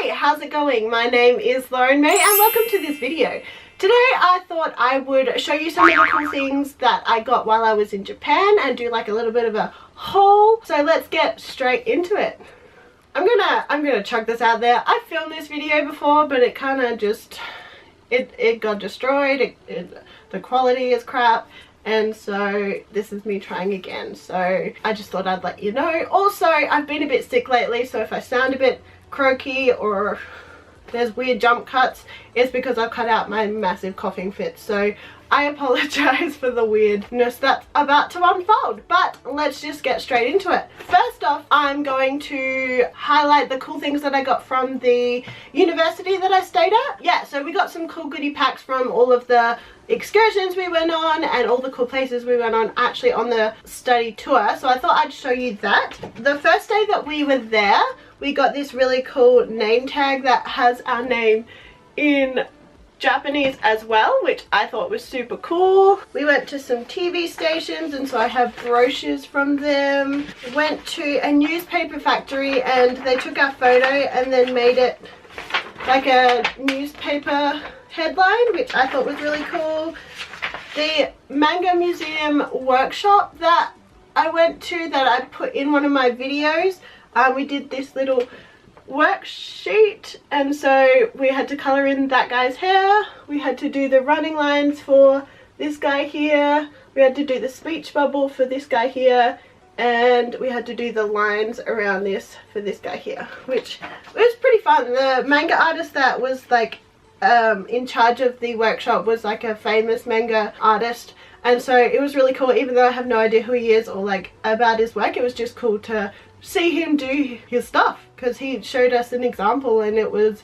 Hey, how's it going? My name is Lauren May and welcome to this video. Today I thought I would show you some of the cool things that I got while I was in Japan and do like a little bit of a haul. So let's get straight into it. I'm gonna chuck this out there. I filmed this video before, but it kind of just it got destroyed. The quality is crap. And so this is me trying again. So I just thought I'd let you know. Also, I've been a bit sick lately, so if I sound a bit croaky or there's weird jump cuts, it's because I've cut out my massive coughing fit. So I apologize for the weirdness that's about to unfold, but let's just get straight into it. First off, I'm going to highlight the cool things that I got from the university that I stayed at. Yeah, so we got some cool goodie packs from all of the excursions we went on and all the cool places we went on actually on the study tour. So I thought I'd show you that. The first day that we were there, we got this really cool name tag that has our name in Japanese as well, which I thought was super cool. We went to some TV stations and so I have brochures from them. Went to a newspaper factory and they took our photo and then made it like a newspaper headline, which I thought was really cool. The manga museum workshop that I went to, that I put in one of my videos, we did this little worksheet and so we had to color in that guy's hair, we had to do the running lines for this guy here, we had to do the speech bubble for this guy here, and we had to do the lines around this for this guy here, which was pretty fun. The manga artist that was like in charge of the workshop was like a famous manga artist, and so it was really cool. Even though I have no idea who he is or like about his work, it was just cool to see him do his stuff because he showed us an example and it was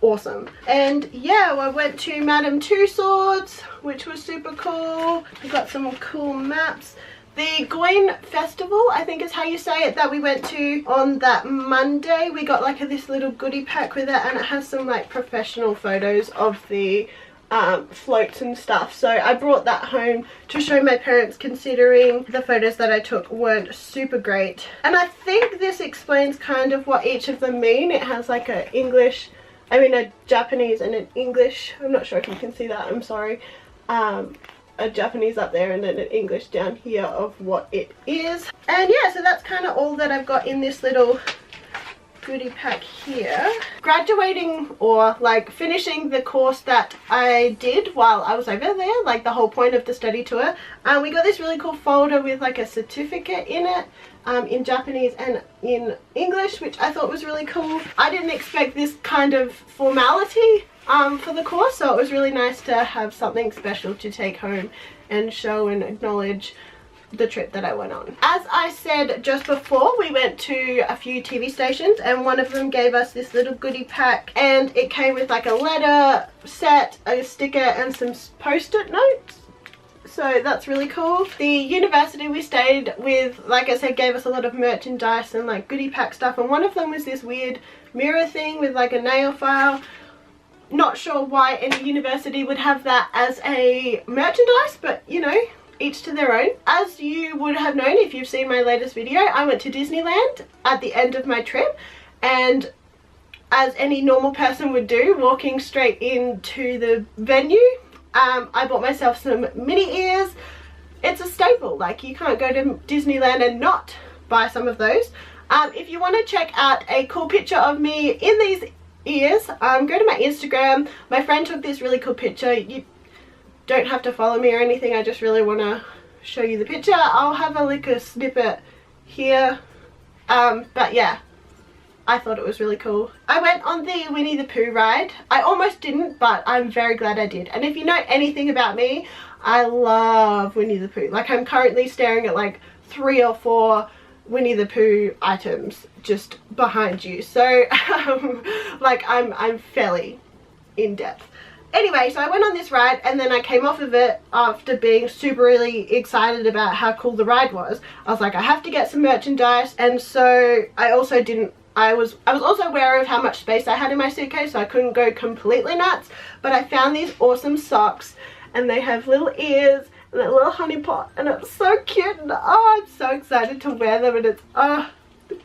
awesome. And yeah, I went to Madame Tussauds, which was super cool. We got some cool maps. The Goin Festival, I think is how you say it, that we went to on that Monday, we got like this little goodie pack with it, and it has some like professional photos of the floats and stuff. So I brought that home to show my parents, considering the photos that I took weren't super great. And I think this explains kind of what each of them mean. It has like a Japanese and an English. I'm not sure if you can see that, I'm sorry. A Japanese up there and then an English down here of what it is. And yeah, so that's kind of all that I've got in this little goodie pack here. Graduating or like finishing the course that I did while I was over there, like the whole point of the study tour, we got this really cool folder with like a certificate in it, in Japanese and in English, which I thought was really cool. I didn't expect this kind of formality for the course, so it was really nice to have something special to take home and show and acknowledge the trip that I went on. As I said just before, we went to a few TV stations and one of them gave us this little goodie pack, and it came with like a letter set, a sticker and some post-it notes. So that's really cool. The university we stayed with, like I said, gave us a lot of merchandise and like goodie pack stuff, and one of them was this weird mirror thing with like a nail file. Not sure why any university would have that as a merchandise, but you know, each to their own. As you would have known if you've seen my latest video, I went to Disneyland at the end of my trip, and as any normal person would do, walking straight into the venue, I bought myself some mini ears. It's a staple, like you can't go to Disneyland and not buy some of those. If you want to check out a cool picture of me in these ears, go to my Instagram. My friend took this really cool picture. You don't have to follow me or anything, I just really want to show you the picture. I'll have a snippet here, but yeah, I thought it was really cool. I went on the Winnie the Pooh ride. I almost didn't, but I'm very glad I did. And if you know anything about me, I love Winnie the Pooh. Like, I'm currently staring at like 3 or 4 Winnie the Pooh items just behind you, so like I'm fairly in depth. Anyway, so I went on this ride and then I came off of it after being super really excited about how cool the ride was. I was like, I have to get some merchandise, and so I was also aware of how much space I had in my suitcase, so I couldn't go completely nuts, but I found these awesome socks and they have little ears and a little honey pot and it's so cute, and oh, I'm so excited to wear them, and it's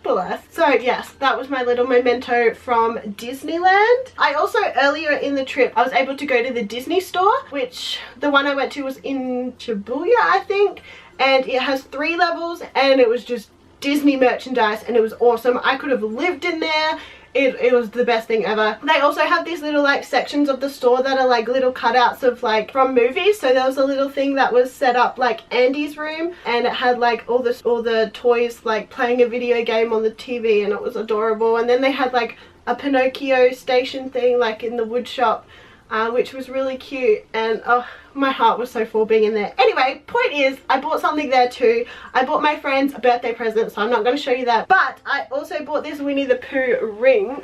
Bless. So yes, that was my little memento from Disneyland. I also, earlier in the trip, I was able to go to the Disney store, which the one I went to was in Shibuya, I think, and it has 3 levels, and it was just Disney merchandise, and it was awesome. I could have lived in there. It was the best thing ever. They also have these little like sections of the store that are like little cutouts of like from movies. So there was a little thing that was set up like Andy's room, and it had like all the toys like playing a video game on the TV, and it was adorable. And then they had like a Pinocchio station thing like in the wood shop, which was really cute, and oh, my heart was so full being in there. Anyway, point is, I bought something there too. I bought my friends a birthday present, so I'm not going to show you that, but I also bought this Winnie the Pooh ring.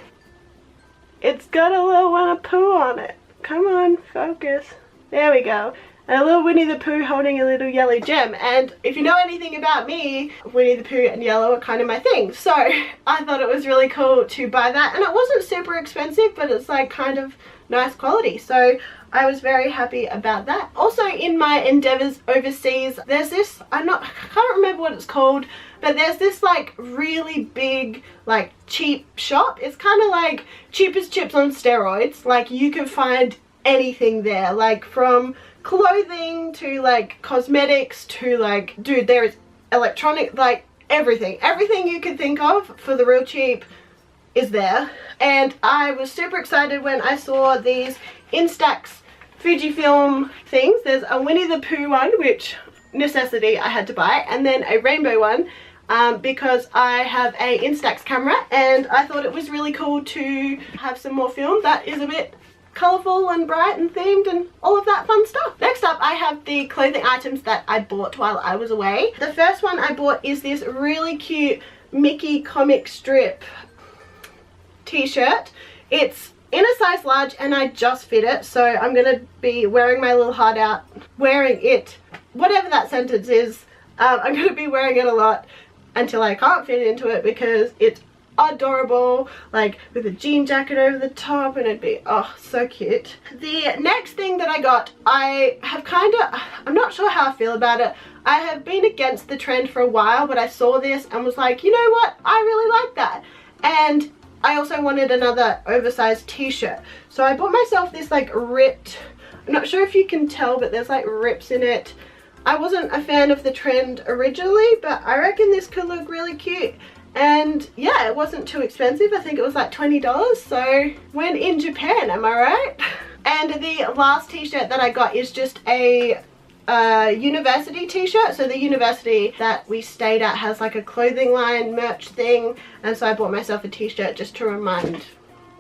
It's got a little Winnie the Pooh on it. Come on, focus. There we go. And a little Winnie the Pooh holding a little yellow gem. And if you know anything about me, Winnie the Pooh and yellow are kind of my thing. So I thought it was really cool to buy that. And it wasn't super expensive, but it's like kind of nice quality. So I was very happy about that. Also, in my endeavors overseas, there's this, I can't remember what it's called, but there's this like really big like cheap shop. It's kind of like cheap as chips on steroids. Like you can find anything there, like from clothing to like cosmetics to like, dude, there is electronic, like everything you can think of for the real cheap is there. And I was super excited when I saw these Instax Fujifilm things. There's a Winnie the Pooh one, which necessity I had to buy, and then a rainbow one because I have a Instax camera, and I thought it was really cool to have some more film that is a bit colourful and bright and themed and all of that fun stuff. Next up, I have the clothing items that I bought while I was away. The first one I bought is this really cute Mickey comic strip t-shirt. It's in a size large and I just fit it, so I'm gonna be wearing my little heart out, wearing it, whatever that sentence is. I'm gonna be wearing it a lot until I can't fit into it because it's adorable, like with a jean jacket over the top, and it'd be, oh, so cute. The next thing that I got, I'm not sure how I feel about it. I have been against the trend for a while, but I saw this and was like, you know what, I really like that. And I also wanted another oversized t-shirt, so I bought myself this like ripped, I'm not sure if you can tell, but there's like rips in it. I wasn't a fan of the trend originally, but I reckon this could look really cute. And yeah, it wasn't too expensive. I think it was like $20, so when in Japan, am I right? And the last t-shirt that I got is just a university t-shirt. So the university that we stayed at has like a clothing line merch thing, and so I bought myself a t-shirt just to remind,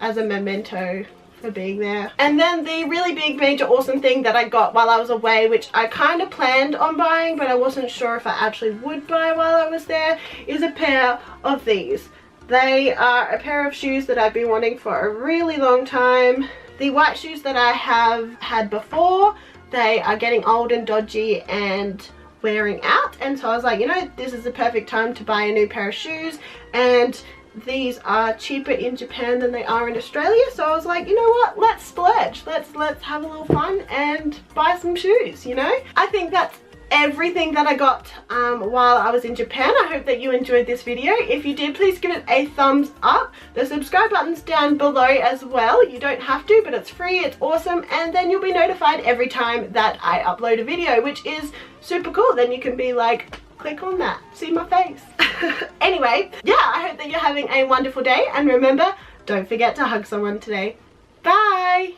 as a memento for being there. And then the really big major awesome thing that I got while I was away, which I kind of planned on buying but I wasn't sure if I actually would buy while I was there, is a pair of these. They are a pair of shoes that I've been wanting for a really long time. The white shoes that I have had before, they are getting old and dodgy and wearing out, and so I was like, you know, this is the perfect time to buy a new pair of shoes, and these are cheaper in Japan than they are in Australia, so I was like, you know what, let's splurge, let's have a little fun and buy some shoes, you know. I think that's everything that I got while I was in Japan. I hope that you enjoyed this video. If you did, please give it a thumbs up. The subscribe button's down below as well. You don't have to, but it's free, it's awesome, and then you'll be notified every time that I upload a video, which is super cool. Then you can be like, click on that, see my face. Anyway, yeah, I hope that you're having a wonderful day, and remember, don't forget to hug someone today. Bye!